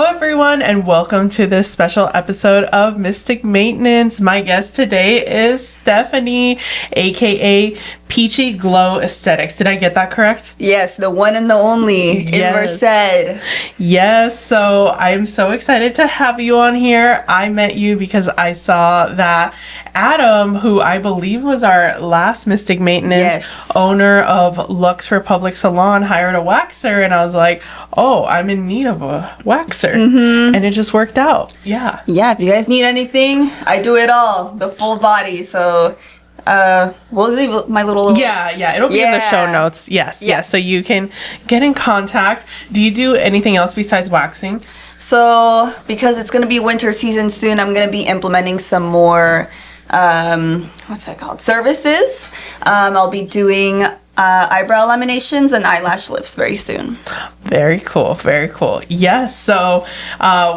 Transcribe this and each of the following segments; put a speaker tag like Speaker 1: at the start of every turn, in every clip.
Speaker 1: everyone, and welcome to this special episode of Mystic Maintenance. My guest today is Stefanie, aka Peachy Glow Aesthetics. Did I get that correct?
Speaker 2: Yes, the one and the only in Merced.
Speaker 1: Yes, so I'm so excited to have you on here. I met you because I saw that Adam, who I believe was our last Mystic Maintenance owner of Lux Republic Salon, hired a waxer, and I was like, oh, I'm in need of a waxer. And it just worked out. Yeah,
Speaker 2: if you guys need anything, I do it all, the full body. So we'll leave my little
Speaker 1: it'll be in the show notes. Yes, so you can get in contact. Do you do anything else besides waxing?
Speaker 2: So because it's going to be winter season soon, I'm going to be implementing some more services. I'll be doing eyebrow laminations and eyelash lifts very soon.
Speaker 1: Very cool, very cool. Yes, so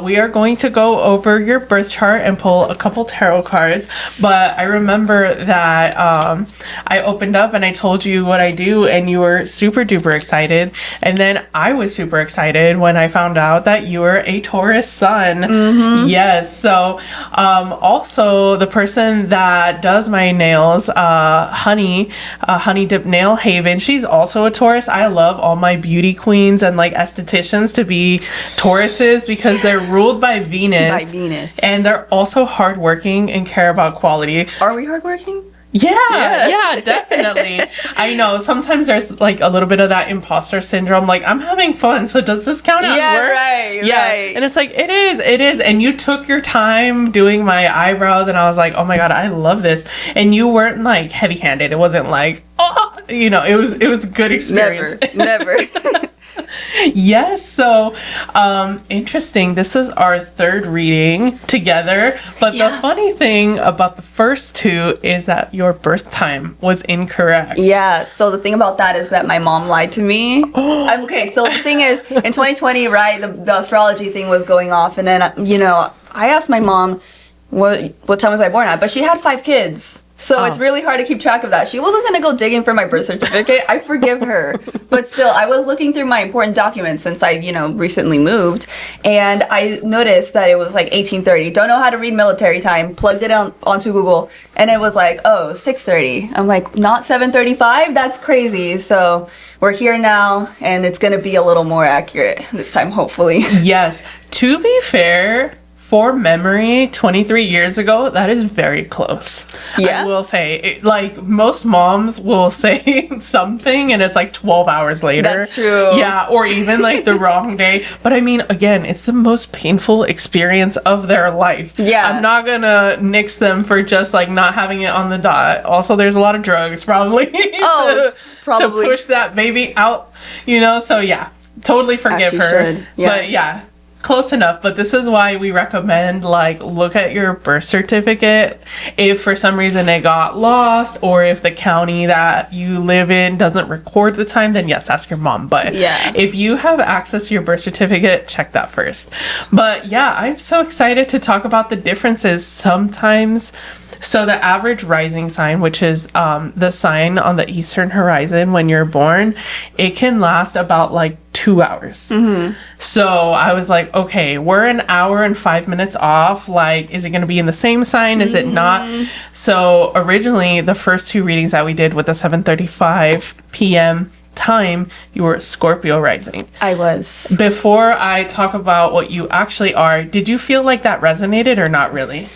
Speaker 1: we are going to go over your birth chart and pull a couple tarot cards, but I remember that I opened up and I told you what I do and you were super duper excited, and then I was super excited when I found out that you were a Taurus sun. Yes, so also the person that does my nails, Honey Dip Nail Haven, she's also a Taurus. I love all my beauty queens and like estheticians to be Tauruses because they're ruled by Venus. And they're also hardworking and care about quality.
Speaker 2: Are we hardworking?
Speaker 1: Yeah, definitely. I know sometimes there's like a little bit of that imposter syndrome, like I'm having fun, so does this count as work? Right. And it's like it is. And you took your time doing my eyebrows and I was like, oh my god, I love this. And you weren't like heavy-handed. It wasn't like, oh, it was a good experience.
Speaker 2: Never.
Speaker 1: Yes, so interesting. This is our third reading together, but the funny thing about the first two is that your birth time was incorrect.
Speaker 2: Yeah, so the thing about that is that my mom lied to me. Okay, so the thing is, in 2020, right, the astrology thing was going off, and then, I asked my mom what time was I born at, but she had 5 kids. So it's really hard to keep track of that. She wasn't going to go digging for my birth certificate. I forgive her. But still, I was looking through my important documents since I, recently moved. And I noticed that it was like 1830. Don't know how to read military time. Plugged it onto Google. And it was like, 6:30. I'm like, not 7:35? That's crazy. So we're here now. And it's going to be a little more accurate this time, hopefully.
Speaker 1: Yes. To be fair, for memory, 23 years ago, that is very close. I will say, like, most moms will say something and it's like 12 hours later.
Speaker 2: That's true.
Speaker 1: Yeah, or even like the wrong day. But I mean, again, it's the most painful experience of their life. Yeah. I'm not gonna nix them for just like not having it on the dot. Also, there's a lot of drugs probably.
Speaker 2: Probably.
Speaker 1: To push that baby out, So yeah, totally forgive her. Yeah. But yeah. Close enough, but this is why we recommend look at your birth certificate. If for some reason it got lost or if the county that you live in doesn't record the time, then yes, ask your mom. But if you have access to your birth certificate, check that first. But yeah, I'm so excited to talk about the differences sometimes. So the average rising sign, which is the sign on the eastern horizon when you're born, it can last about 2 hours. So I was like, okay, we're an hour and 5 minutes off. Is it going to be in the same sign? Is it not? So originally, the first 2 readings that we did with the 7:35 p.m. time, you were Scorpio rising.
Speaker 2: I was.
Speaker 1: Before I talk about what you actually are, did you feel like that resonated or not really?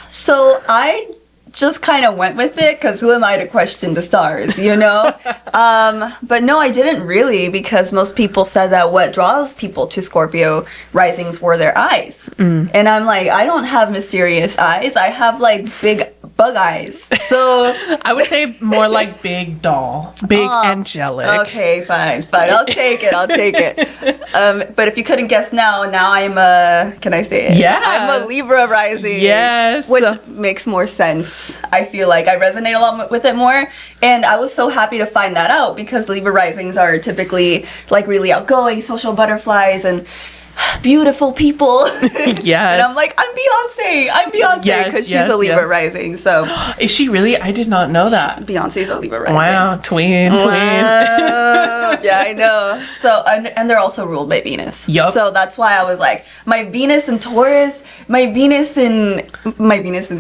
Speaker 2: So I just kind of went with it because who am I to question the stars, But no, I didn't really, because most people said that what draws people to Scorpio risings were their eyes. And I'm like, I don't have mysterious eyes. I have big bug eyes. So
Speaker 1: I would say more like big doll, big angelic.
Speaker 2: Okay, fine. I'll take it. But if you couldn't guess now I'm can I say it?
Speaker 1: Yeah.
Speaker 2: I'm a Libra rising.
Speaker 1: Yes.
Speaker 2: Which makes more sense. I feel like I resonate a lot with it more. And I was so happy to find that out because Libra risings are typically really outgoing, social butterflies, and beautiful people.
Speaker 1: Yes.
Speaker 2: And I'm like, I'm Beyonce because she's a Libra rising. So
Speaker 1: is she really? I did not know that.
Speaker 2: Beyonce's a Libra rising.
Speaker 1: Wow, twin.
Speaker 2: Yeah, I know. So and they're also ruled by Venus.
Speaker 1: Yup.
Speaker 2: So that's why I was like, my Venus in Taurus, my Venus in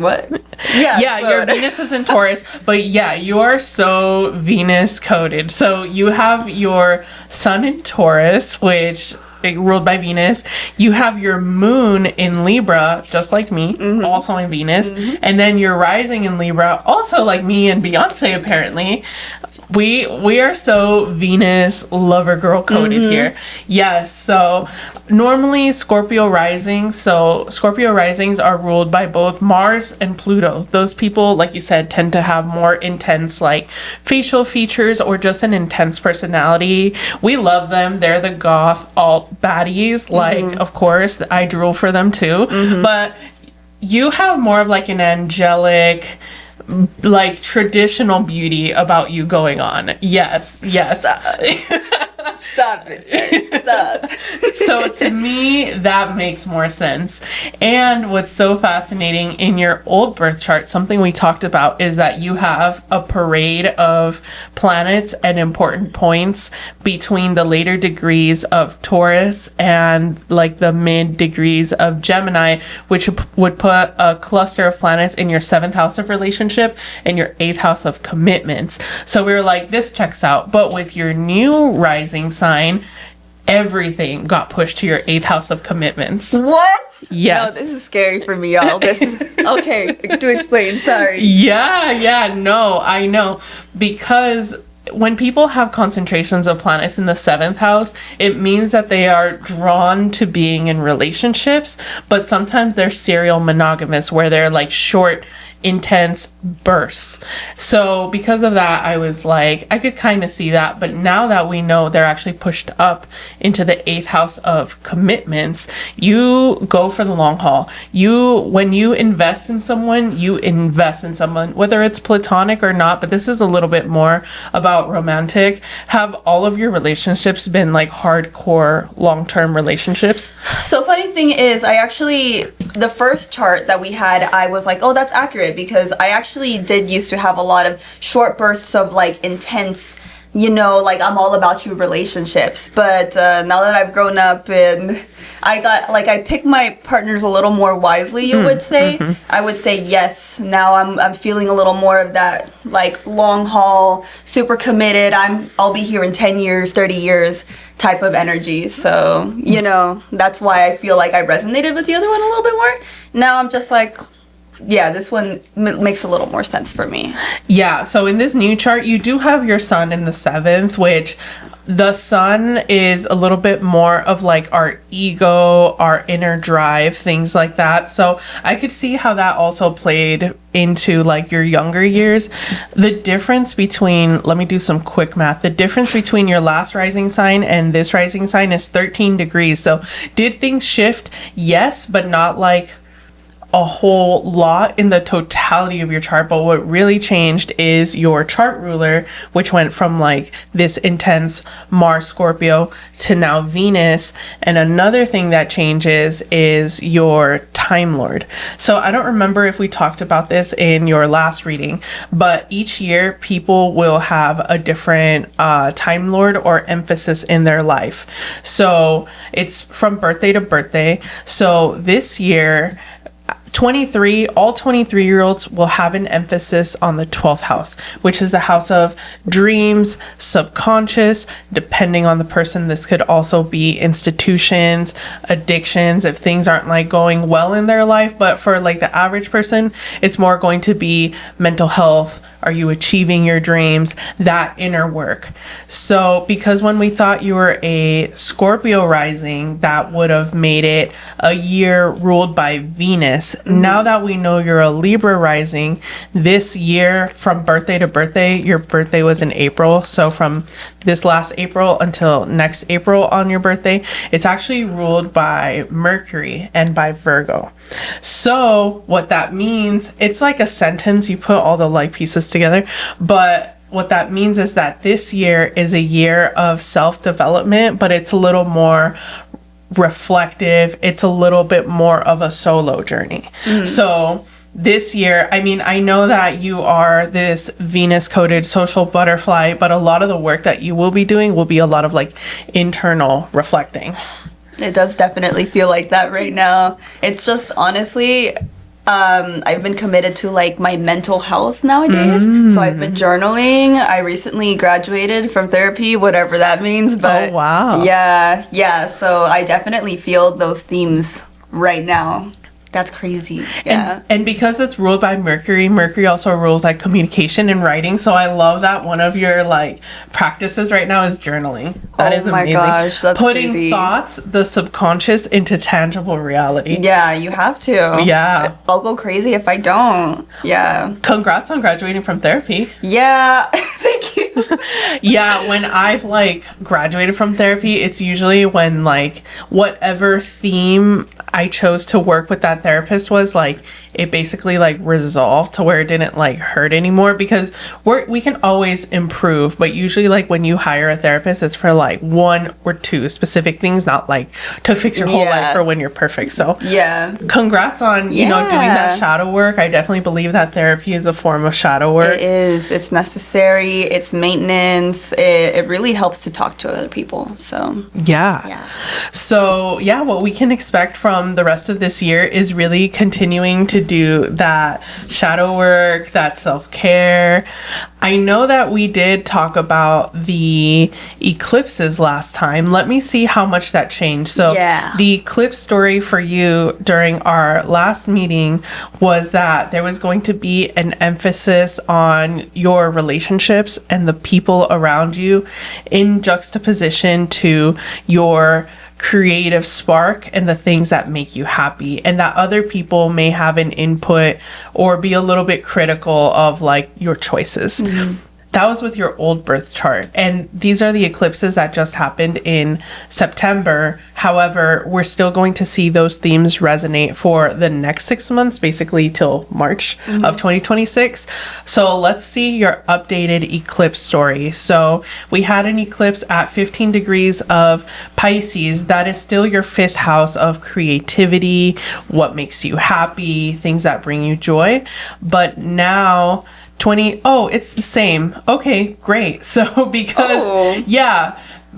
Speaker 2: what?
Speaker 1: Yeah, your Venus is in Taurus, but yeah, you are so Venus coded. So you have your sun in Taurus, which ruled by Venus. You have your moon in Libra, just like me, also in Venus, and then your rising in Libra, also like me and Beyonce apparently. We are so Venus lover girl coded here. Yes, so normally Scorpio risings are ruled by both Mars and Pluto. Those people, like you said, tend to have more intense like facial features or just an intense personality. We love them. They're the goth alt baddies. Like, of course, I drool for them too. But you have more of like an angelic, like traditional beauty about you going on. Yes.
Speaker 2: Stop it, Jen. Stop.
Speaker 1: So to me, that makes more sense. And what's so fascinating in your old birth chart, something we talked about, is that you have a parade of planets and important points between the later degrees of Taurus and like the mid degrees of Gemini, which would put a cluster of planets in your 7th house of relationship and your 8th house of commitments. So we were like, this checks out. But with your new rising sign, everything got pushed to your 8th house of commitments.
Speaker 2: What?
Speaker 1: Yes.
Speaker 2: No, this is scary for me, y'all. This is okay. Do explain. Sorry.
Speaker 1: Yeah. No, I know. Because when people have concentrations of planets in the 7th house, it means that they are drawn to being in relationships, but sometimes they're serial monogamous, where they're like short, intense bursts. So because of that, I was like, I could kind of see that. But now that we know they're actually pushed up into the 8th house of commitments, you go for the long haul. When you invest in someone, whether it's platonic or not. But this is a little bit more about romantic. Have all of your relationships been like hardcore long-term relationships?
Speaker 2: So funny thing is, the first chart that we had, I was like, oh, that's accurate, because I actually did used to have a lot of short bursts of like intense, like I'm all about you relationships. But now that I've grown up and I pick my partners a little more wisely, you would say. I would say yes. Now I'm feeling a little more of that like long haul, super committed. I'll be here in 10 years, 30 years type of energy. So, that's why I feel like I resonated with the other one a little bit more. Now I'm just like, yeah, this one makes a little more sense for me.
Speaker 1: Yeah, so in this new chart, you do have your sun in the 7th, which the sun is a little bit more of like our ego, our inner drive, things like that. So I could see how that also played into like your younger years. The difference between, let me do some quick math. The difference between your last rising sign and this rising sign is 13 degrees. So did things shift? Yes, but not like a whole lot in the totality of your chart. But what really changed is your chart ruler, which went from like this intense Mars Scorpio to now Venus. And another thing that changes is your Time Lord. So I don't remember if we talked about this in your last reading, but each year people will have a different Time Lord or emphasis in their life. So it's from birthday to birthday. So this year, all 23-year-olds will have an emphasis on the 12th house, which is the house of dreams, subconscious. Depending on the person, this could also be institutions, addictions, if things aren't like going well in their life. But for like the average person, it's more going to be mental health. Are you achieving your dreams? That inner work. So because when we thought you were a Scorpio rising, that would have made it a year ruled by Venus. Now that we know you're a Libra rising, this year from birthday to birthday, your birthday was in April. So from this last April until next April on your birthday, it's actually ruled by Mercury and by Virgo. So what that means, it's like a sentence, you put all the like pieces together, but what that means is that this year is a year of self-development, but it's a little more reflective. It's a little bit more of a solo journey. So this year, I mean, I know that you are this Venus-coded social butterfly, but a lot of the work that you will be doing will be a lot of like internal reflecting.
Speaker 2: It does definitely feel like that right now. It's just honestly, I've been committed to like my mental health nowadays. So I've been journaling. I recently graduated from therapy, whatever that means. But
Speaker 1: oh, wow.
Speaker 2: Yeah. So I definitely feel those themes right now. That's crazy. Yeah.
Speaker 1: And because it's ruled by Mercury also rules like communication and writing. So I love that one of your like practices right now is journaling. That is amazing. Oh my gosh, that's putting crazy. Thoughts, the subconscious, into tangible reality.
Speaker 2: Yeah, you have to.
Speaker 1: Yeah.
Speaker 2: I'll go crazy if I don't. Yeah.
Speaker 1: Congrats on graduating from therapy.
Speaker 2: Yeah. Thank you.
Speaker 1: Yeah, when I've like graduated from therapy, it's usually when like whatever theme I chose to work with that therapist was like, it basically like resolved to where it didn't like hurt anymore, because we can always improve, but usually like when you hire a therapist, it's for like 1 or 2 specific things, not like to fix your whole life or when you're perfect. So
Speaker 2: yeah,
Speaker 1: congrats on you know doing that shadow work. I definitely believe that therapy is a form of shadow work.
Speaker 2: It is. It's necessary. It's maintenance. It really helps to talk to other people. So
Speaker 1: yeah. So yeah, what we can expect from the rest of this year is really continuing to do that shadow work, that self-care. I know that we did talk about the eclipses last time. Let me see how much that changed. So the eclipse story for you during our last meeting was that there was going to be an emphasis on your relationships and the people around you in juxtaposition to your creative spark and the things that make you happy, and that other people may have an input or be a little bit critical of like your choices. That was with your old birth chart. And these are the eclipses that just happened in September. However, we're still going to see those themes resonate for the next 6 months, basically till March of 2026. So let's see your updated eclipse story. So we had an eclipse at 15 degrees of Pisces. That is still your 5th house of creativity, what makes you happy, things that bring you joy. But now it's the same. Okay, great. So because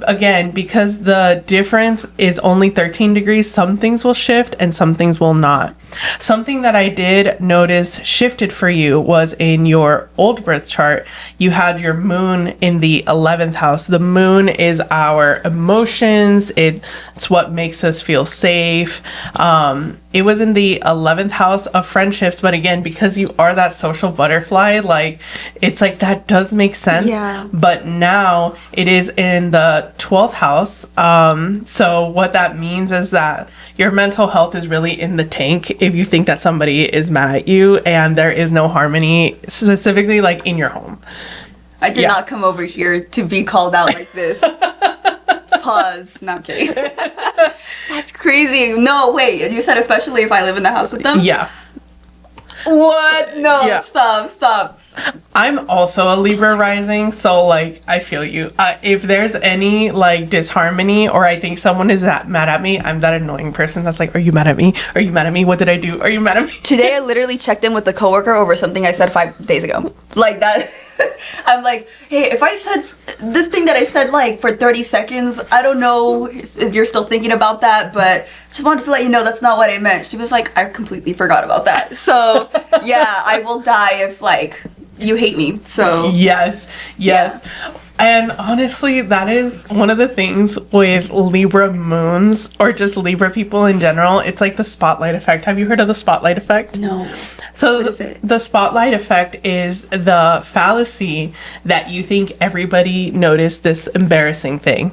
Speaker 1: again, because the difference is only 13 degrees, some things will shift and some things will not. Something that I did notice shifted for you was in your old birth chart, you had your moon in the 11th house. The moon is our emotions. It's what makes us feel safe. It was in the 11th house of friendships, but again, because you are that social butterfly, like it's like that does make sense. Yeah. But now it is in the 12th house. So what that means is that your mental health is really in the tank if you think that somebody is mad at you and there is no harmony, specifically like in your home.
Speaker 2: I did not come over here to be called out like this. Pause. Not kidding. That's crazy. No, wait. You said especially if I live in the house with them?
Speaker 1: Yeah.
Speaker 2: What? No. Yeah. Stop.
Speaker 1: I'm also a Libra rising, so like I feel you. If there's any like disharmony or I think someone is mad at me, I'm that annoying person that's like, are you mad at me? Are you mad at me? What did I do? Are you mad at me?
Speaker 2: Today I literally checked in with a coworker over something I said 5 days ago. Like that. I'm like, hey, if I said this thing that I said like for 30 seconds, I don't know if you're still thinking about that, but just wanted to let you know that's not what I meant. She was like, I completely forgot about that. So yeah, I will die if like you hate me. So
Speaker 1: yes. Yeah. And honestly, that is one of the things with Libra moons or just Libra people in general. It's like the spotlight effect. Have you heard of the spotlight effect?
Speaker 2: No.
Speaker 1: So the spotlight effect is the fallacy that you think everybody noticed this embarrassing thing.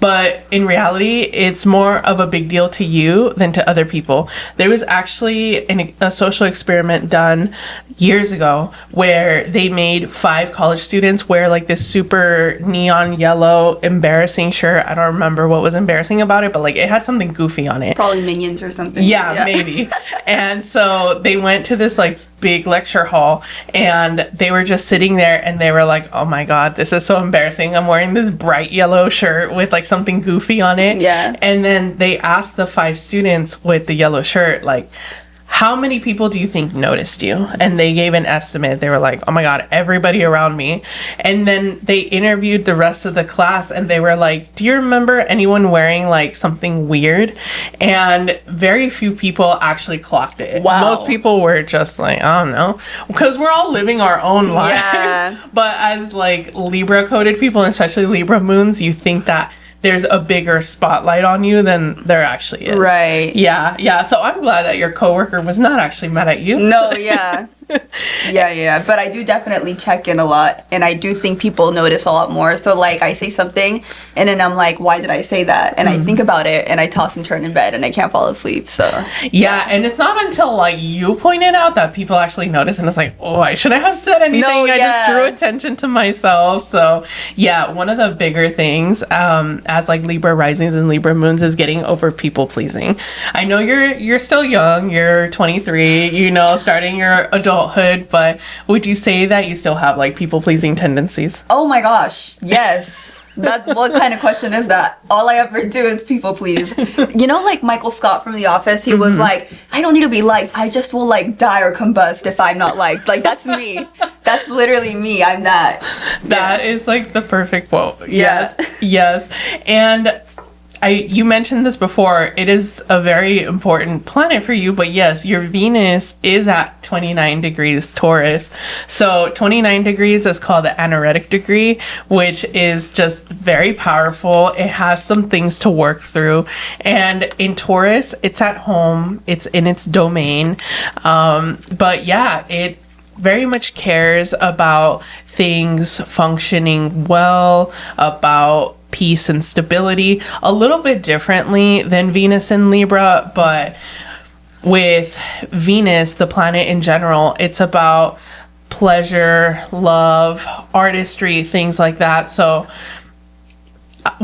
Speaker 1: But in reality, it's more of a big deal to you than to other people. There was actually a social experiment done years ago where they made 5 college students wear like this super neon yellow embarrassing shirt. I don't remember what was embarrassing about it, but like it had something goofy on it.
Speaker 2: Probably Minions or something.
Speaker 1: Yeah. Maybe. And so they went to this like big lecture hall, and they were just sitting there, and they were like, oh my god, this is so embarrassing. I'm wearing this bright yellow shirt with like something goofy on it.
Speaker 2: Yeah.
Speaker 1: And then they asked the 5 students with the yellow shirt, like, how many people do you think noticed you? And they gave an estimate. They were like, oh my god, everybody around me. And then they interviewed the rest of the class, and they were like, do you remember anyone wearing like something weird? And very few people actually clocked it.
Speaker 2: Wow.
Speaker 1: Most people were just like, I don't know, because we're all living our own lives.
Speaker 2: Yeah.
Speaker 1: But as like Libra coded people, and especially Libra moons, you think that there's a bigger spotlight on you than there actually is.
Speaker 2: Right.
Speaker 1: Yeah. So I'm glad that your coworker was not actually mad at you.
Speaker 2: No, yeah. Yeah. But I do definitely check in a lot, and I do think people notice a lot more. So like I say something, and then I'm like, why did I say that? And I think about it, and I toss and turn in bed, and I can't fall asleep. So
Speaker 1: yeah, and it's not until like you point it out that people actually notice, and it's like, oh, I shouldn't have said anything.
Speaker 2: No,
Speaker 1: I
Speaker 2: yeah.
Speaker 1: just drew attention to myself. So yeah, one of the bigger things as like Libra risings and Libra moons is getting over people pleasing. I know you're still young, you're 23, you know, starting your adulthood, but would you say that you still have like people pleasing tendencies?
Speaker 2: Oh my gosh, yes. That's what kind of question is that? All I ever do is people please. You know, like Michael Scott from The Office, he was like, I don't need to be liked. I just will like die or combust if I'm not liked. Like that's me. That's literally me. I'm that.
Speaker 1: That is like the perfect quote.
Speaker 2: Yeah.
Speaker 1: Yes. And you mentioned this before, it is a very important planet for you, but yes, your Venus is at 29 degrees Taurus. So 29 degrees is called the anaretic degree, which is just very powerful. It has some things to work through. And in Taurus, it's at home, it's in its domain. But yeah, it very much cares about things functioning well, about peace and stability, a little bit differently than Venus in Libra. But with Venus, the planet in general, it's about pleasure, love, artistry, things like that. So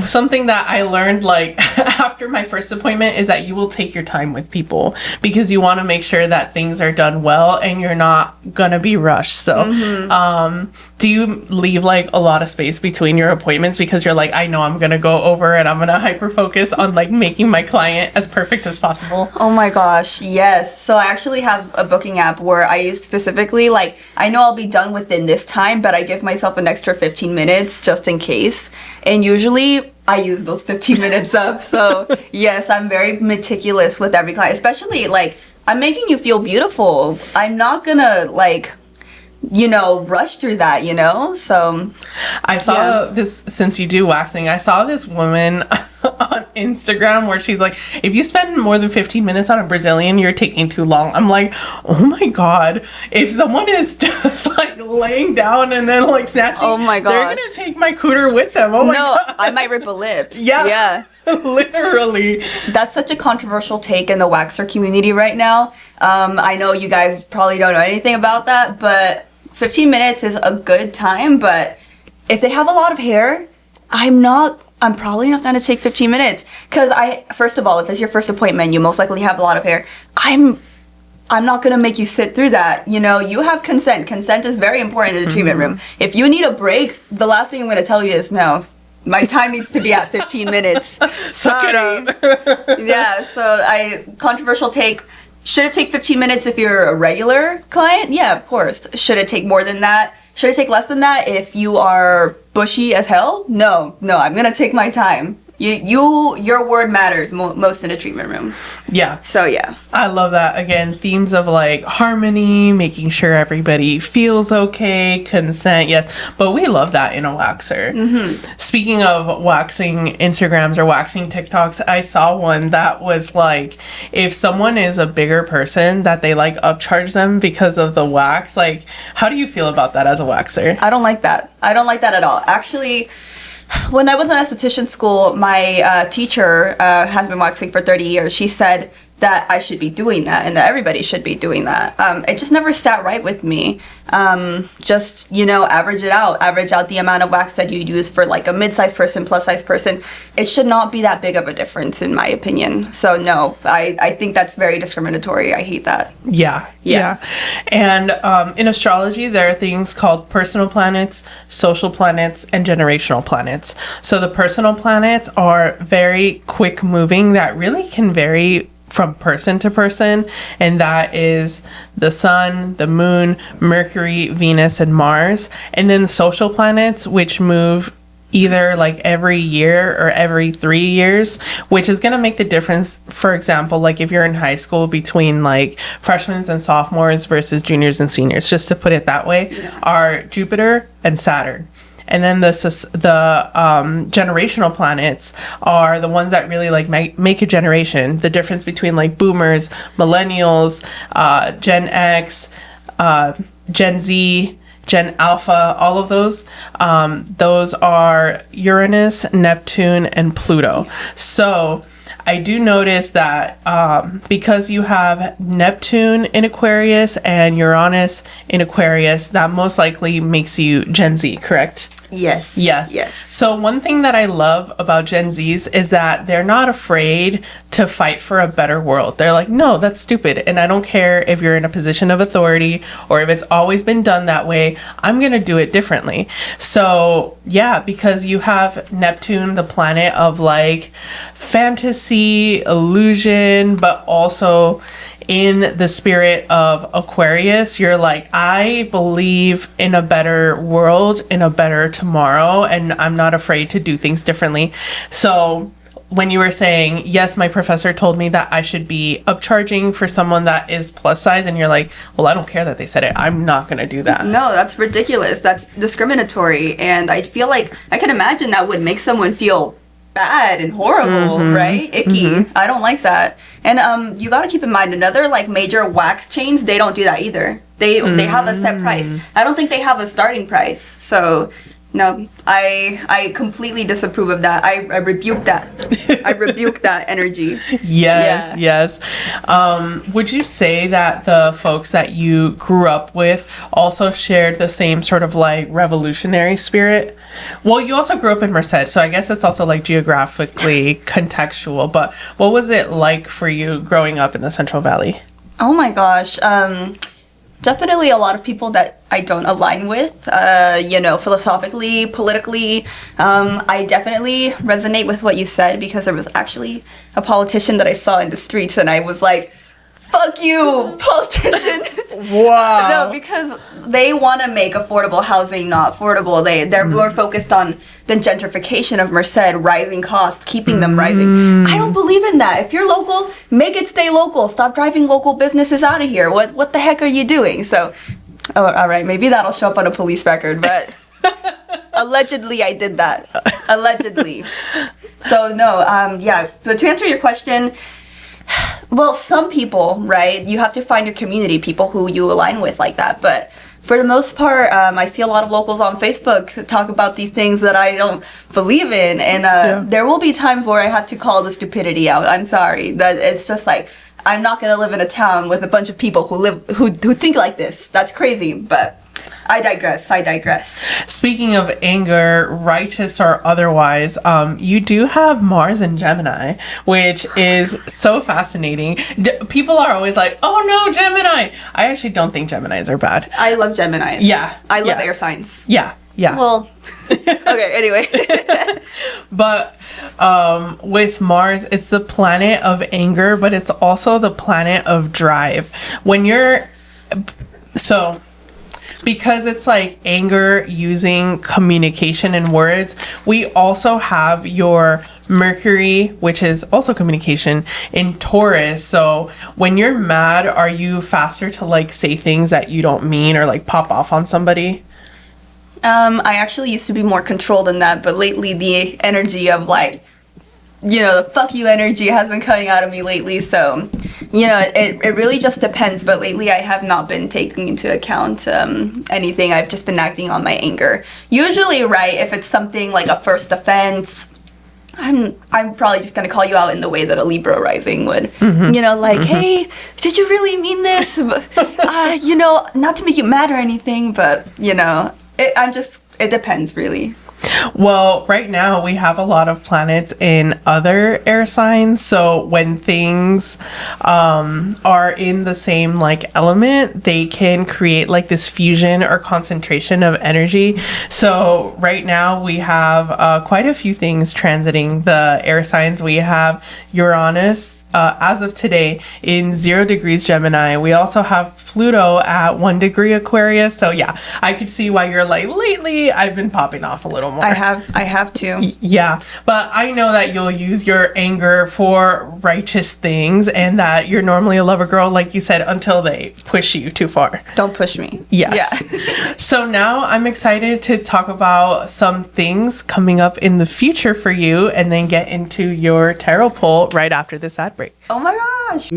Speaker 1: something that I learned like after my first appointment is that you will take your time with people because you want to make sure that things are done well and you're not gonna be rushed. So do you leave like a lot of space between your appointments because you're like, I know I'm gonna go over and I'm gonna hyper focus on like making my client as perfect as possible?
Speaker 2: Oh my gosh, yes. So I actually have a booking app where I use specifically like, I know I'll be done within this time, but I give myself an extra 15 minutes just in case. And usually I use those 15 minutes up. So yes, I'm very meticulous with every client, especially like I'm making you feel beautiful. I'm not gonna like, you know, rush through that, you know? So
Speaker 1: I saw this, since you do waxing, I saw this woman on Instagram where she's like, if you spend more than 15 minutes on a Brazilian, you're taking too long. I'm like, oh my god, if someone is just like laying down and then like snatching,
Speaker 2: oh my gosh,
Speaker 1: they're gonna take my cooter with them. Oh my god,
Speaker 2: I might rip a lip.
Speaker 1: Yeah literally.
Speaker 2: That's such a controversial take in the waxer community right now. I know you guys probably don't know anything about that, but 15 minutes is a good time. But if they have a lot of hair, I'm probably not going to take 15 minutes. Because first of all, if it's your first appointment, you most likely have a lot of hair. I'm not going to make you sit through that. You know, you have consent. Consent is very important in the treatment room. If you need a break, the last thing I'm going to tell you is no. My time needs to be at 15 minutes.
Speaker 1: Suck it up.
Speaker 2: Yeah, so controversial take. Should it take 15 minutes if you're a regular client? Yeah, of course. Should it take more than that? Should it take less than that if you are bushy as hell? No, I'm gonna take my time. Your word matters most in a treatment room.
Speaker 1: Yeah.
Speaker 2: So yeah.
Speaker 1: I love that. Again, themes of like harmony, making sure everybody feels okay, consent, yes. But we love that in a waxer. Speaking of waxing Instagrams or waxing TikToks, I saw one that was like, if someone is a bigger person, that they like upcharge them because of the wax. Like, how do you feel about that as a waxer?
Speaker 2: I don't like that. I don't like that at all. Actually, when I was in esthetician school, my teacher has been waxing for 30 years. She said, that I should be doing that and that everybody should be doing that. It just never sat right with me. Just, average out the amount of wax that you use for like a mid-sized person, plus-size person. It should not be that big of a difference in my opinion. So no, I think that's very discriminatory. I hate that.
Speaker 1: Yeah. And in astrology, there are things called personal planets, social planets, and generational planets. So the personal planets are very quick moving that really can vary from person to person, and that is the sun, the moon, Mercury, Venus, and Mars. And then the social planets, which move either like every year or every 3 years, which is going to make the difference. For example, like if you're in high school, between like freshmen and sophomores versus juniors and seniors, just to put it that way, are Jupiter and Saturn. And then the generational planets are the ones that really like make a generation. The difference between like boomers, millennials, Gen X, Gen Z, Gen Alpha, all of those are Uranus, Neptune, and Pluto. So I do notice that because you have Neptune in Aquarius and Uranus in Aquarius, that most likely makes you Gen Z, correct?
Speaker 2: Yes.
Speaker 1: So one thing that I love about Gen Zs is that they're not afraid to fight for a better world. They're like, no, that's stupid. And I don't care if you're in a position of authority or if it's always been done that way. I'm going to do it differently. So yeah, because you have Neptune, the planet of like fantasy, illusion, but also in the spirit of Aquarius, you're like, I believe in a better world, in a better tomorrow, and I'm not afraid to do things differently. So when you were saying, yes, my professor told me that I should be upcharging for someone that is plus size, and you're like, well, I don't care that they said it. I'm not going to do that.
Speaker 2: No, that's ridiculous. That's discriminatory. And I feel like I can imagine that would make someone feel bad and horrible, right? Icky. I don't like that. And you got to keep in mind, another like major wax chains, they don't do that either. They have a set price. I don't think they have a starting price. So no, I completely disapprove of that. I rebuke that. I rebuke that energy.
Speaker 1: Yes. Would you say that the folks that you grew up with also shared the same sort of like revolutionary spirit? Well, you also grew up in Merced, so I guess it's also like geographically contextual, but what was it like for you growing up in the Central Valley?
Speaker 2: Oh my gosh. Definitely a lot of people that I don't align with, philosophically, politically. I definitely resonate with what you said, because there was actually a politician that I saw in the streets and I was like, fuck you, politician.
Speaker 1: Wow.
Speaker 2: No, because they want to make affordable housing not affordable. They're more focused on the gentrification of Merced, rising costs, keeping them rising. I don't believe in that. If you're local, make it stay local. Stop driving local businesses out of here. What the heck are you doing? So, all right, maybe that'll show up on a police record, but allegedly I did that. Allegedly. So no, but to answer your question, well, some people, right, you have to find your community, people who you align with like that. But for the most part, I see a lot of locals on Facebook talk about these things that I don't believe in. And there will be times where I have to call the stupidity out. I'm sorry. That it's just like, I'm not going to live in a town with a bunch of people who think like this. That's crazy. But I digress.
Speaker 1: Speaking of anger, righteous or otherwise, you do have Mars in Gemini, which is so fascinating. People are always like, oh no, Gemini. I actually don't think Geminis are bad.
Speaker 2: I love Geminis.
Speaker 1: Yeah.
Speaker 2: I love air signs.
Speaker 1: Yeah.
Speaker 2: Well, okay, anyway.
Speaker 1: But with Mars, it's the planet of anger, but it's also the planet of drive. Because it's like anger using communication and words, we also have your Mercury, which is also communication, in Taurus. So when you're mad, are you faster to like say things that you don't mean or like pop off on somebody?
Speaker 2: I actually used to be more controlled in that, but lately the energy of like, the fuck you energy has been coming out of me lately. So, it really just depends. But lately I have not been taking into account anything. I've just been acting on my anger. Usually, right, if it's something like a first offense I'm probably just gonna call you out in the way that a Libra rising would. You know, like, hey, did you really mean this? You know, not to make you mad or anything, but you know, it depends really.
Speaker 1: Well, right now we have a lot of planets in other air signs. So when things are in the same like element, they can create like this fusion or concentration of energy. So right now we have quite a few things transiting the air signs. We have Uranus as of today in 0 degrees Gemini. We also have Pluto at 1 degree Aquarius. So yeah, I could see why you're like, lately I've been popping off a little more.
Speaker 2: I have to.
Speaker 1: Yeah, but I know that you'll use your anger for righteous things and that you're normally a lover girl, like you said, until they push you too far.
Speaker 2: Don't push me.
Speaker 1: Yes. Yeah. So now I'm excited to talk about some things coming up in the future for you and then get into your tarot pull right after this ad break.
Speaker 2: Oh my gosh.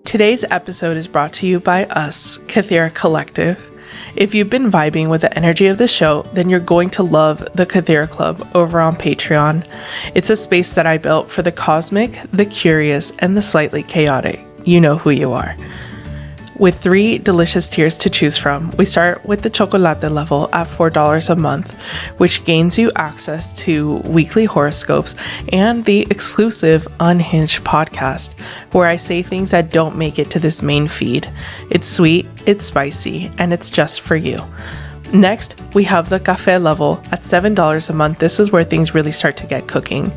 Speaker 1: Today's episode is brought to you by us, Kythera Collective. If you've been vibing with the energy of the show, then you're going to love the Kythera Club over on Patreon. It's a space that I built for the cosmic, the curious, and the slightly chaotic. You know who you are. With 3 delicious tiers to choose from, we start with the chocolate level at $4 a month, which gains you access to weekly horoscopes and the exclusive Unhinged podcast, where I say things that don't make it to this main feed. It's sweet, it's spicy, and it's just for you. Next, we have the cafe level at $7 a month. This is where things really start to get cooking.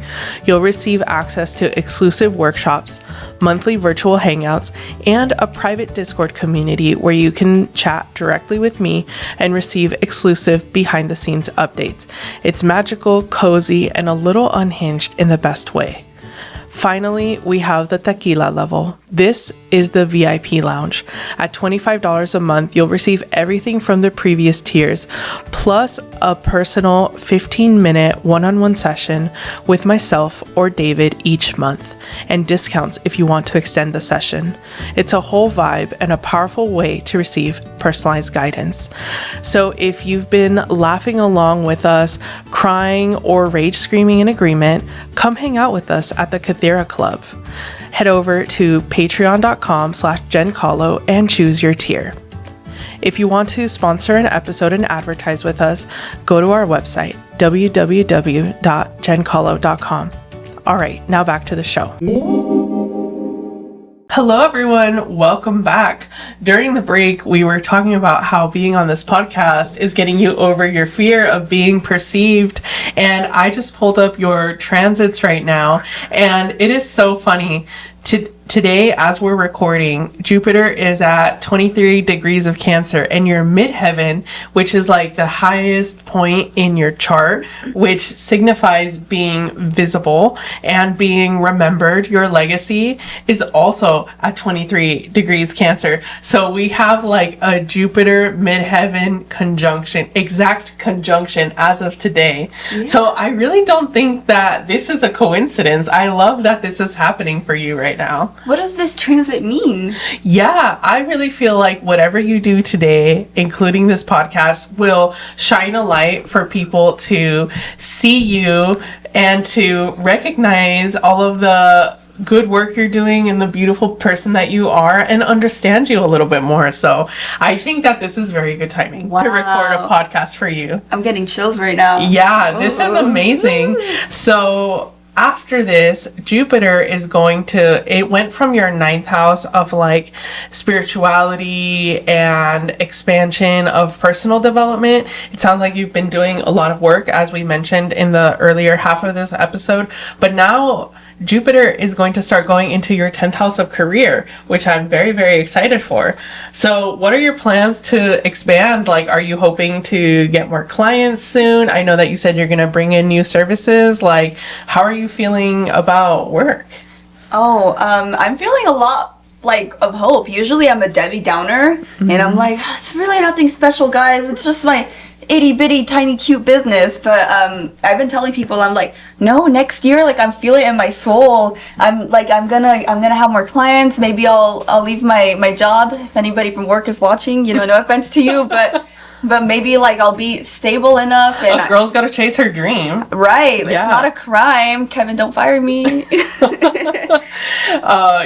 Speaker 1: You'll receive access to exclusive workshops, monthly virtual hangouts, and a private Discord community where you can chat directly with me and receive exclusive behind the scenes updates. It's magical, cozy, and a little unhinged in the best way. Finally, we have the tequila level. This is the VIP lounge. At $25 a month, you'll receive everything from the previous tiers, plus a personal 15-minute one-on-one session with myself or David each month, and discounts if you want to extend the session. It's a whole vibe and a powerful way to receive personalized guidance. So if you've been laughing along with us, crying or rage screaming in agreement, come hang out with us at the Kythera Club. Head over to patreon.com/JenCallo and choose your tier. If you want to sponsor an episode and advertise with us, go to our website, www.jencallo.com. All right, now back to the show. Hello, everyone. Welcome back. During the break, we were talking about how being on this podcast is getting you over your fear of being perceived. And I just pulled up your transits right now, and it is so funny. Today, as we're recording, Jupiter is at 23 degrees of Cancer, and your midheaven, which is like the highest point in your chart, which signifies being visible and being remembered, your legacy, is also at 23 degrees Cancer. So we have like a Jupiter midheaven conjunction, exact conjunction as of today. Yeah. So I really don't think that this is a coincidence. I love that this is happening for you right now.
Speaker 2: What does this transit mean?
Speaker 1: Yeah, I really feel like whatever you do today, including this podcast, will shine a light for people to see you and to recognize all of the good work you're doing and the beautiful person that you are and understand you a little bit more. So I think that this is very good timing to record a podcast for you.
Speaker 2: I'm getting chills right now.
Speaker 1: Yeah, this is amazing. So after this, Jupiter is going to, it went from your 9th house of like spirituality and expansion of personal development. It sounds like you've been doing a lot of work, as we mentioned in the earlier half of this episode, but now Jupiter is going to start going into your 10th house of career, which I'm very, very excited for. So what are your plans to expand? Like, are you hoping to get more clients soon? I know that you said you're going to bring in new services. Like, how are you feeling about work?
Speaker 2: I'm feeling a lot like of hope. Usually I'm a Debbie Downer, and I'm like, it's really nothing special, guys. It's just my itty bitty tiny cute business. But I've been telling people, I'm like, no, next year, like I'm feeling it in my soul. I'm gonna have more clients. Maybe I'll leave my job if anybody from work is watching. You know, no offense to you, but but maybe like I'll be stable enough. And
Speaker 1: a girl's got to chase her dream.
Speaker 2: Right. Yeah. It's not a crime. Kevin, don't fire me.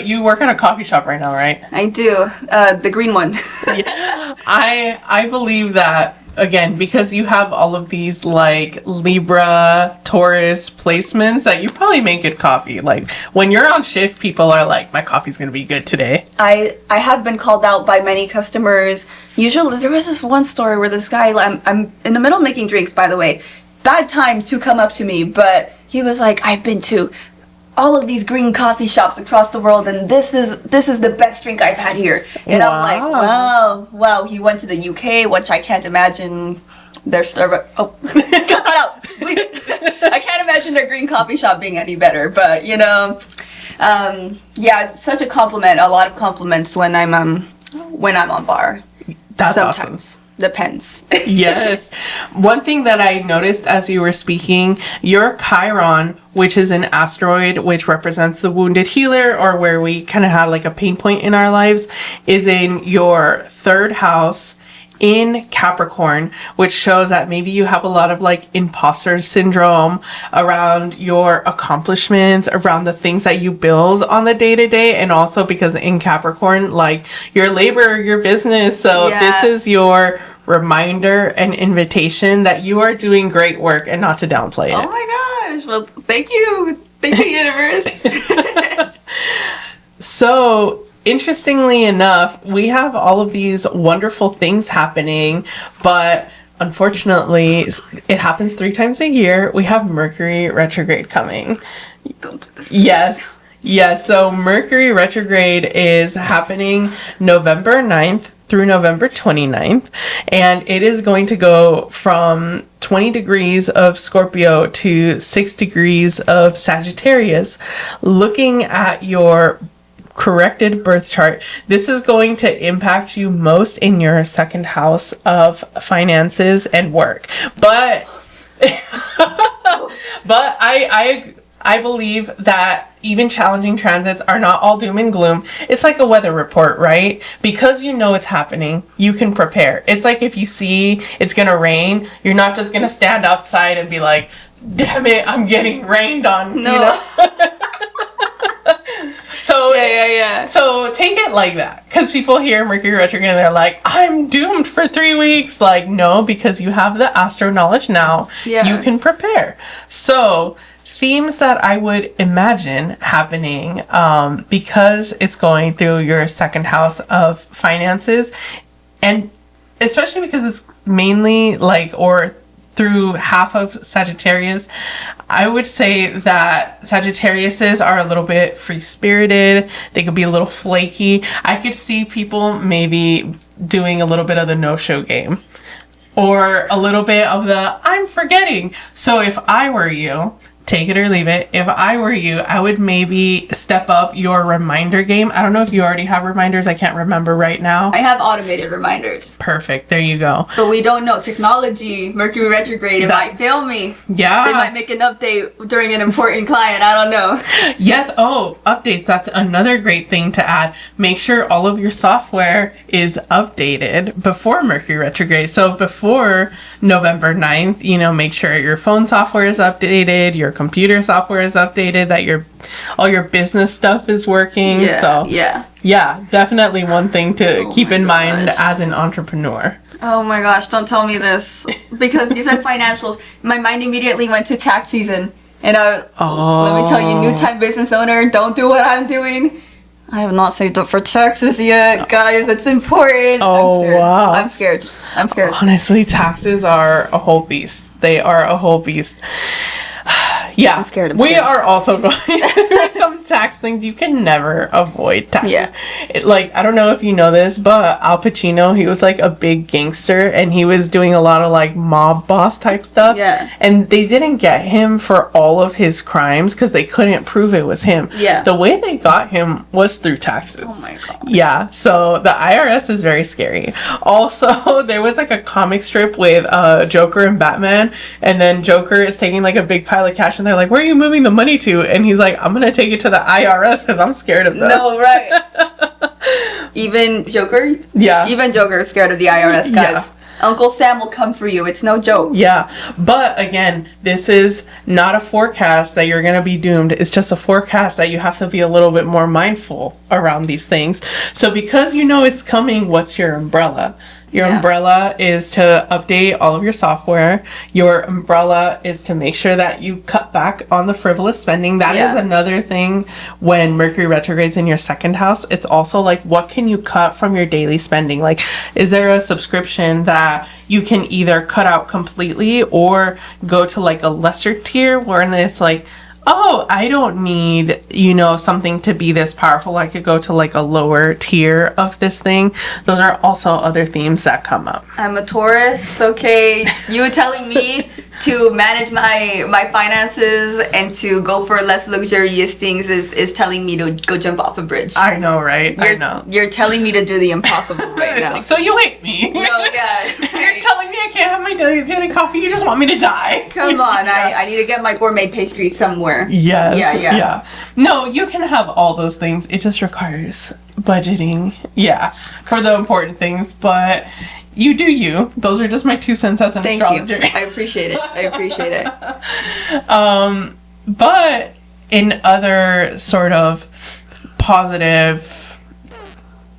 Speaker 1: You work at a coffee shop right now, right?
Speaker 2: I do. The green one.
Speaker 1: Yeah. I believe that, again, because you have all of these like Libra, Taurus placements, that you probably make good coffee. Like when you're on shift, people are like, my coffee's gonna be good today.
Speaker 2: I have been called out by many customers. Usually there was this one story where this guy, I'm in the middle of making drinks, by the way, bad time to come up to me, but he was like, I've been to all of these green coffee shops across the world, and this is the best drink I've had here. And wow. I'm like, wow. He went to the UK, which I can't imagine their Starbucks. Oh, cut that out. I can't imagine their green coffee shop being any better. But yeah, it's such a compliment. A lot of compliments when I'm on bar.
Speaker 1: That's
Speaker 2: sometimes.
Speaker 1: Awesome.
Speaker 2: Depends.
Speaker 1: Yes. One thing that I noticed as you were speaking, your Chiron, which is an asteroid which represents the wounded healer, or where we kind of had like a pain point in our lives, is in your third house in Capricorn, which shows that maybe you have a lot of like imposter syndrome around your accomplishments, around the things that you build on the day-to-day, and also because in Capricorn, like your labor, your business. So this is your reminder and invitation that you are doing great work and not to downplay it.
Speaker 2: Oh my gosh. Well, thank you. Thank you, universe.
Speaker 1: So, interestingly enough, we have all of these wonderful things happening, but unfortunately, it happens 3 times a year. We have Mercury retrograde coming.
Speaker 2: Don't do this.
Speaker 1: Yes. Yes. So Mercury retrograde is happening November 9th through November 29th, and it is going to go from 20 degrees of Scorpio to 6 degrees of Sagittarius. Looking at your corrected birth chart, this is going to impact you most in your second house of finances and work. But I believe that even challenging transits are not all doom and gloom. It's like a weather report, right? Because you know it's happening, you can prepare. It's like if you see it's gonna rain, you're not just gonna stand outside and be like, damn it, I'm getting rained on.
Speaker 2: No.
Speaker 1: You know? So
Speaker 2: yeah.
Speaker 1: So take it like that, because people hear Mercury retrograde and they're like, I'm doomed for 3 weeks. Like, no, because you have the astro knowledge now. Yeah. You can prepare. So themes that I would imagine happening, because it's going through your second house of finances, and especially because it's mainly like, or through half of Sagittarius, I would say that Sagittariuses are a little bit free-spirited. They could be a little flaky. I could see people maybe doing a little bit of the no-show game, or a little bit of the I'm forgetting. So if I were you, take it or leave it. If I were you, I would maybe step up your reminder game. I don't know if you already have reminders. I can't remember right now.
Speaker 2: I have automated reminders.
Speaker 1: Perfect. There you go.
Speaker 2: But we don't know. Technology, Mercury retrograde, it might fail me.
Speaker 1: Yeah.
Speaker 2: They might make an update during an important client. I don't know.
Speaker 1: Yes. Oh, updates. That's another great thing to add. Make sure all of your software is updated before Mercury retrograde. So before November 9th, make sure your phone software is updated, your computer software is updated, that all your business stuff is working. Yeah, definitely one thing to keep in mind as an entrepreneur.
Speaker 2: Oh my gosh, don't tell me this, because you said financials. My mind immediately went to tax season, and let me tell you, new time business owner, don't do what I'm doing. I have not saved up for taxes yet, guys. It's important.
Speaker 1: Oh, wow.
Speaker 2: I'm scared.
Speaker 1: Honestly, taxes are a whole beast. They are a whole beast. Yeah,
Speaker 2: I'm scared.
Speaker 1: We are also going through some tax things. You can never avoid taxes. Yeah. I don't know if you know this, but Al Pacino, he was like a big gangster, and he was doing a lot of like mob boss type stuff.
Speaker 2: Yeah.
Speaker 1: And they didn't get him for all of his crimes because they couldn't prove it was him.
Speaker 2: Yeah.
Speaker 1: The way they got him was through taxes.
Speaker 2: Oh my god.
Speaker 1: Yeah. So the IRS is very scary. Also, there was like a comic strip with Joker and Batman, and then Joker is taking like a big pile of cash, and they're like, where are you moving the money to? And he's like, I'm gonna take it to the IRS because I'm scared of them.
Speaker 2: No, right. Even Joker?
Speaker 1: Yeah.
Speaker 2: Even Joker is scared of the IRS, guys. Uncle Sam will come for you. It's no joke.
Speaker 1: Yeah. But again, this is not a forecast that you're going to be doomed. It's just a forecast that you have to be a little bit more mindful around these things. So because you know it's coming, what's your umbrella? Your umbrella is to update all of your software. Your umbrella is to make sure that you cut back on the frivolous spending. That is another thing when Mercury retrogrades in your second house. It's also like, what can you cut from your daily spending? Like, is there a subscription that you can either cut out completely or go to like a lesser tier where it's like, oh, I don't need, something to be this powerful. I could go to like a lower tier of this thing. Those are also other themes that come up.
Speaker 2: I'm a Taurus, okay? You telling me to manage my finances and to go for less luxurious things is telling me to go jump off a bridge.
Speaker 1: I know, right? I know.
Speaker 2: You're telling me to do the impossible right now.
Speaker 1: Like, so you hate me.
Speaker 2: No, yeah.
Speaker 1: You're telling me I can't have my daily coffee. You just want me to die.
Speaker 2: Come on. I need to get my gourmet pastry somewhere.
Speaker 1: Yes. Yeah. No, you can have all those things. It just requires budgeting. Yeah. For the important things. But you do you. Those are just my 2 cents as an astrologer.
Speaker 2: Thank you. I appreciate it.
Speaker 1: But in other sort of positive,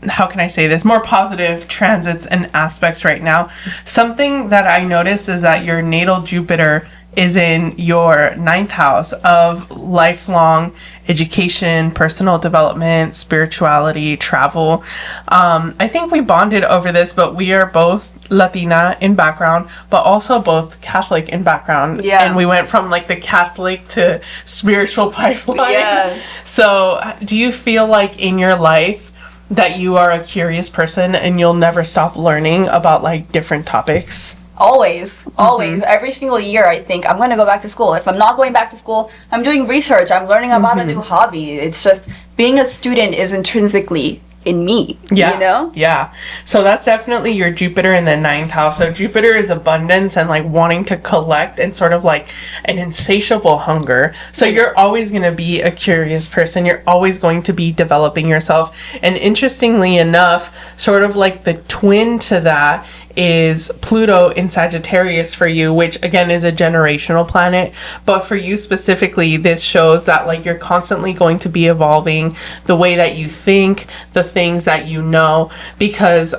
Speaker 1: how can I say this? More positive transits and aspects right now. Something that I noticed is that your natal Jupiter is in your 9th house of lifelong education, personal development, spirituality, travel. I think we bonded over this, but we are both Latina in background, but also both Catholic in background.
Speaker 2: Yeah.
Speaker 1: And we went from like the Catholic to spiritual pipeline.
Speaker 2: Yeah.
Speaker 1: So do you feel like in your life that you are a curious person and you'll never stop learning about like different topics?
Speaker 2: Always. Every single year I think I'm going to go back to school. If I'm not going back to school, I'm doing research. I'm learning about a new hobby. It's just being a student is intrinsically in me,
Speaker 1: Yeah. So that's definitely your Jupiter in the 9th house. So Jupiter is abundance and like wanting to collect and sort of like an insatiable hunger. So you're always going to be a curious person. You're always going to be developing yourself. And interestingly enough, sort of like the twin to that is Pluto in Sagittarius for you, which again is a generational planet. But for you specifically, this shows that like you're constantly going to be evolving the way that you think, the things that you know, because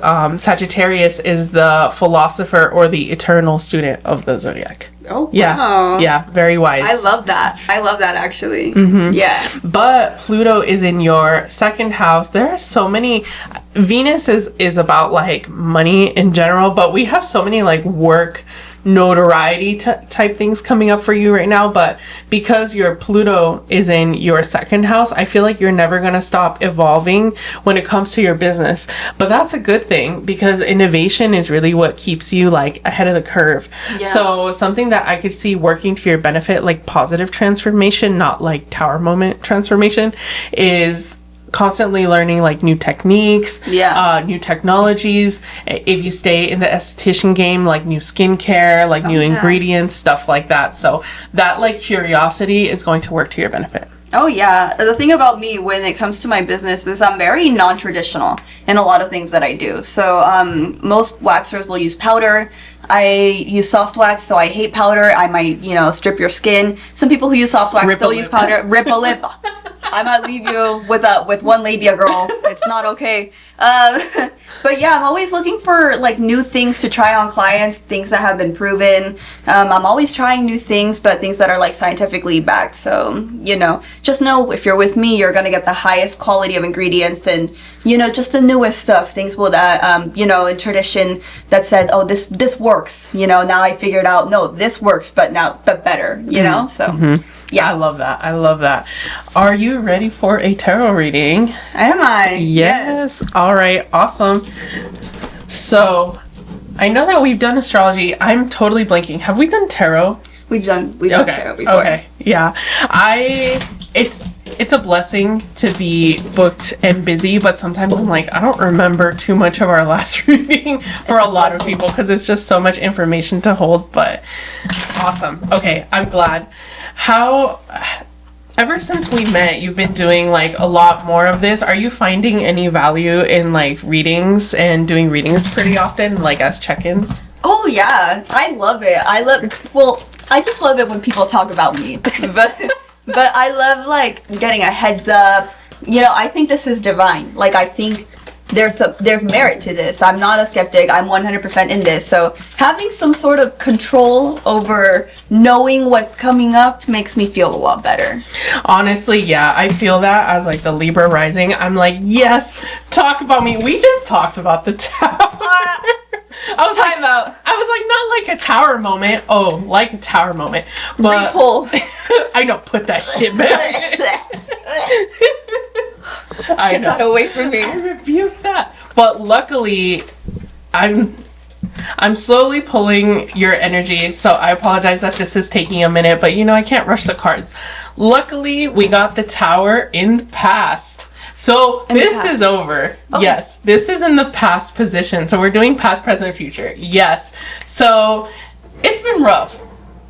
Speaker 1: Sagittarius is the philosopher or the eternal student of the zodiac.
Speaker 2: Oh,
Speaker 1: yeah.
Speaker 2: Wow.
Speaker 1: Yeah, very wise.
Speaker 2: I love that actually. Yeah.
Speaker 1: But Pluto is in your 2nd house. There are so many. Venus is about like money in general, but we have so many like work notoriety type things coming up for you right now. But because your Pluto is in your 2nd house, I feel like you're never going to stop evolving when it comes to your business. But that's a good thing because innovation is really what keeps you like ahead of the curve. Yeah. So something that I could see working to your benefit, like positive transformation, not like tower moment transformation, is constantly learning like new techniques, new technologies. If you stay in the esthetician game, like new skincare, like new ingredients, stuff like that. So that like curiosity is going to work to your benefit.
Speaker 2: Oh yeah. The thing about me when it comes to my business is I'm very non-traditional in a lot of things that I do. So most waxers will use powder. I use soft wax, so I hate powder. I might, strip your skin. Some people who use soft wax still use powder. Rip a lip. I might leave you with one labia, girl. It's not okay. But yeah, I'm always looking for like new things to try on clients, things that have been proven. I'm always trying new things, but things that are like scientifically backed. So, just know if you're with me, you're going to get the highest quality of ingredients and, just the newest stuff. Things that, in tradition that said, oh, this works. Now I figured out, no, this works, but better, so. Yeah.
Speaker 1: I love that. Are you ready for a tarot reading?
Speaker 2: Am I?
Speaker 1: Yes. All right. Awesome. So, I know that we've done astrology. I'm totally blanking. Have we done tarot?
Speaker 2: We've done tarot before.
Speaker 1: Okay. Yeah. It's a blessing to be booked and busy, but sometimes I'm like, I don't remember too much of our last reading for a lot of people because it's just so much information to hold, but awesome. Okay, I'm glad. Ever since we met, you've been doing like a lot more of this. Are you finding any value in like readings and doing readings pretty often, like as check-ins?
Speaker 2: Oh yeah, I love it. I just love it when people talk about me. But I love like getting a heads up. You know, I think this is divine. Like I think there's merit to this. I'm not a skeptic. I'm 100% in this. So having some sort of control over knowing what's coming up makes me feel a lot better.
Speaker 1: Honestly, yeah, I feel that as like the Libra rising. I'm like, yes, talk about me. We just talked about the tower. I was like, not like a tower moment. Oh, like a tower moment. But
Speaker 2: Re-pull.
Speaker 1: I know, put that shit back.
Speaker 2: Get that away from me.
Speaker 1: I rebuke that. But luckily, I'm slowly pulling your energy, so I apologize that this is taking a minute, but you know, I can't rush the cards. Luckily, we got the tower in the past. So this is over. Okay. Yes, this is in the past position. So we're doing past, present, future. Yes. So it's been rough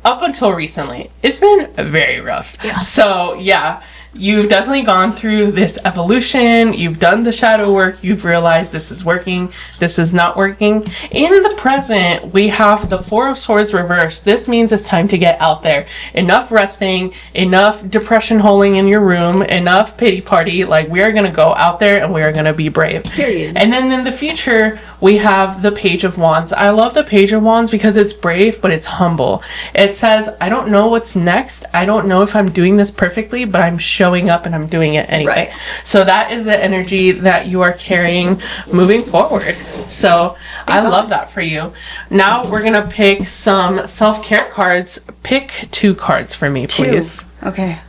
Speaker 1: up until recently. It's been very rough. Yeah. So yeah, you've definitely gone through this evolution. You've done the shadow work. You've realized this is working. This is not working. In the present, we have the Four of Swords reversed. This means it's time to get out there. Enough resting, enough depression holing in your room, enough pity party. Like, we are going to go out there and we are going to be brave.
Speaker 2: Period.
Speaker 1: And then in the future, we have the Page of Wands. I love the Page of Wands because it's brave, but it's humble. It says, I don't know what's next. I don't know if I'm doing this perfectly, but I'm showing up and I'm doing it anyway. Right. So that is the energy that you are carrying moving forward. So I love that for you. Now we're going to pick some self-care cards. Pick 2 cards for me, please.
Speaker 2: 2. Okay.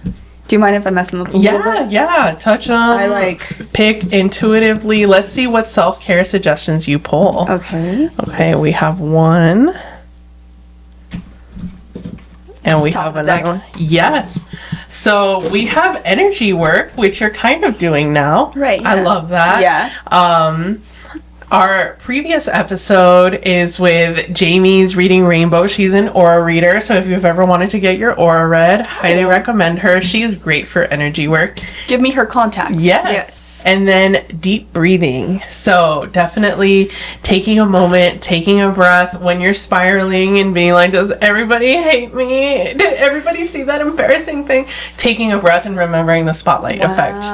Speaker 2: Do you mind if I mess them up a little bit?
Speaker 1: Yeah. Touch them.
Speaker 2: I like.
Speaker 1: Pick intuitively. Let's see what self-care suggestions you pull.
Speaker 2: Okay.
Speaker 1: Okay, we have 1. And we have another one. Yes. So we have energy work, which you're kind of doing now.
Speaker 2: Right. Yeah.
Speaker 1: I love that.
Speaker 2: Yeah.
Speaker 1: Our previous episode is with Jamie's Reading Rainbow. She's an aura reader. So if you've ever wanted to get your aura read, highly recommend her. She is great for energy work.
Speaker 2: Give me her contact.
Speaker 1: Yes. And then deep breathing. So definitely taking a moment, taking a breath when you're spiraling and being like, does everybody hate me? Did everybody see that embarrassing thing? Taking a breath and remembering the spotlight effect.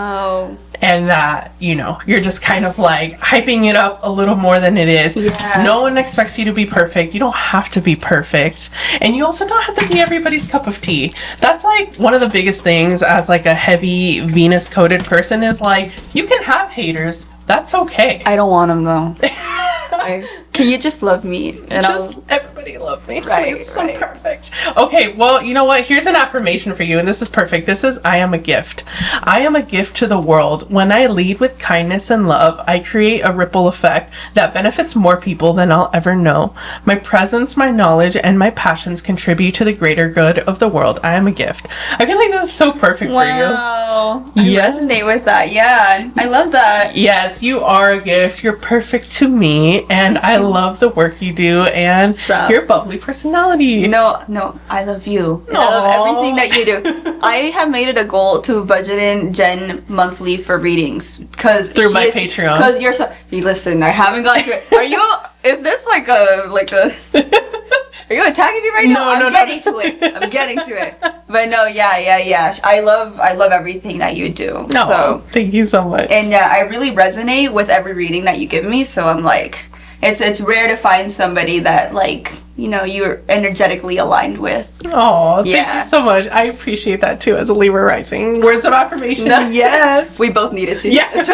Speaker 1: And that, you know, you're just kind of like hyping it up a little more than it is. Yeah. No one expects you to be perfect. You don't have to be perfect. And you also don't have to be everybody's cup of tea. That's like one of the biggest things as like a heavy Venus coded person is like, you can have haters. That's okay.
Speaker 2: I don't want them though. Can you just love me? And
Speaker 1: everybody love me. Right, please. Right. I'm perfect. Okay, well, you know what? Here's an affirmation for you, and this is perfect. This is, I am a gift. I am a gift to the world. When I lead with kindness and love, I create a ripple effect that benefits more people than I'll ever know. My presence, my knowledge, and my passions contribute to the greater good of the world. I am a gift. I feel like this is so perfect for you.
Speaker 2: Wow. I resonate with that. Yeah. I love that.
Speaker 1: Yes, you are a gift. You're perfect to me, and I love the work you do and your bubbly personality.
Speaker 2: No, I love you. I love everything that you do. I have made it a goal to budget in Jen monthly for readings
Speaker 1: through my Patreon.
Speaker 2: Because you're so. Listen, I haven't gone to it. Are you? Is this like a? Are you attacking me right now? I'm getting to it. But no, yeah. I love everything that you do.
Speaker 1: No, so thank you so much.
Speaker 2: And I really resonate with every reading that you give me. So I'm like, it's rare to find somebody that like, you know, you're energetically aligned with.
Speaker 1: Oh, thank you so much. I appreciate that too as a Libra rising. Words of affirmation. Yes.
Speaker 2: We both needed to.
Speaker 1: Yes.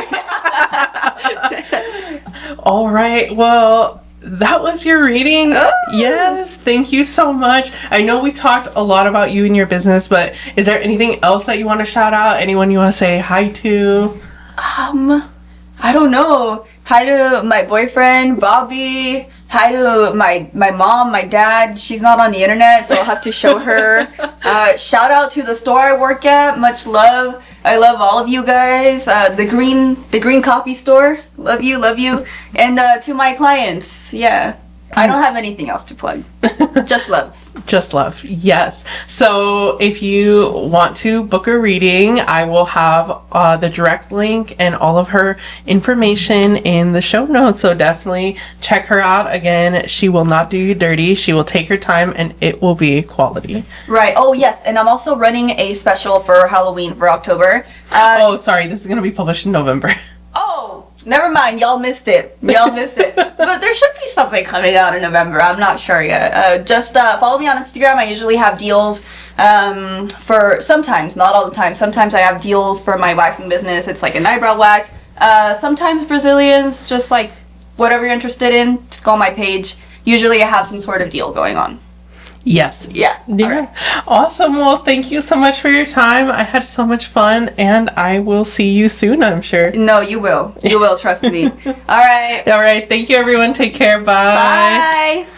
Speaker 1: All right. Well, that was your reading. Oh. Yes. Thank you so much. I know we talked a lot about you and your business, but is there anything else that you want to shout out? Anyone you want to say hi to?
Speaker 2: I don't know. Hi to my boyfriend, Bobby. Hi to my mom, my dad. She's not on the internet, so I'll have to show her. Shout out to the store I work at. Much love. I love all of you guys. The green coffee store. Love you. And to my clients. Yeah. I don't have anything else to plug. Just love.
Speaker 1: Just love. Yes. So if you want to book a reading, I will have the direct link and all of her information in the show notes. So definitely check her out. Again, she will not do you dirty. She will take her time and it will be quality.
Speaker 2: Right. Oh, yes. And I'm also running a special for Halloween for October.
Speaker 1: Oh, sorry. This is going to be published in November.
Speaker 2: Oh, never mind. Y'all missed it. But there should be something coming out in November. I'm not sure yet. Just follow me on Instagram. I usually have deals for sometimes, not all the time. Sometimes I have deals for my waxing business. It's like an eyebrow wax. Sometimes Brazilians, just like whatever you're interested in, just go on my page. Usually I have some sort of deal going on.
Speaker 1: Yes.
Speaker 2: Yeah.
Speaker 1: Yeah.
Speaker 2: Right.
Speaker 1: Awesome. Well, thank you so much for your time. I had so much fun, and I will see you soon, I'm sure.
Speaker 2: No, you will. You will, trust me. All right.
Speaker 1: All right. Thank you, everyone. Take care. Bye.
Speaker 2: Bye.